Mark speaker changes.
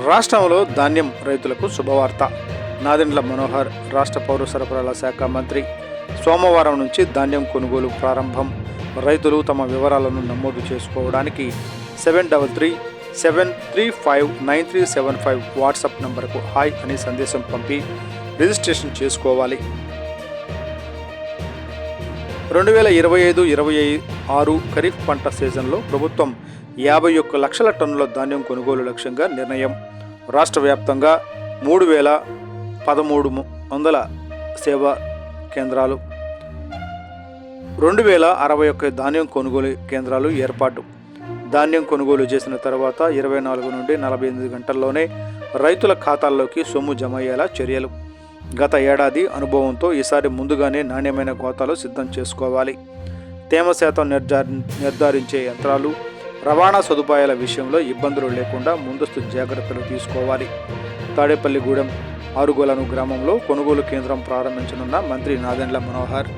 Speaker 1: రాష్ట్రంలో ధాన్యం రైతులకు శుభవార్త. నాదెండ్ల మనోహర్ రాష్ట్ర పౌర సరఫరాల శాఖ మంత్రి సోమవారం నుంచి ధాన్యం కొనుగోలు ప్రారంభం. రైతులు తమ వివరాలను నమోదు చేసుకోవడానికి 7357359375 వాట్సాప్ నంబర్కు హాయ్ అని సందేశం పంపి రిజిస్ట్రేషన్ చేసుకోవాలి. 2025-26 ఖరీఫ్ పంట సీజన్లో ప్రభుత్వం 51 లక్షల టన్నుల ధాన్యం కొనుగోలు లక్ష్యంగా నిర్ణయం. రాష్ట్ర వ్యాప్తంగా 3013 సేవా కేంద్రాలు, 2061 ధాన్యం కొనుగోలు కేంద్రాలు ఏర్పాటు. ధాన్యం కొనుగోలు చేసిన తర్వాత 24 నుండి 48 గంటల్లోనే రైతుల ఖాతాల్లోకి సొమ్ము జమ అయ్యేలా చర్యలు. గత ఏడాది అనుభవంతో ఈసారి ముందుగానే నాణ్యమైన గోతాలు సిద్ధం చేసుకోవాలి. తేమ శాతం నిర్ధారించే యంత్రాలు, రవాణా సదుపాయాల విషయంలో ఇబ్బందులు లేకుండా ముందస్తు జాగ్రత్తలు తీసుకోవాలి. తాడేపల్లిగూడెం ఆరుగోలను గ్రామంలో కొనుగోలు కేంద్రం ప్రారంభించనున్న మంత్రి నాదెండ్ల మనోహర్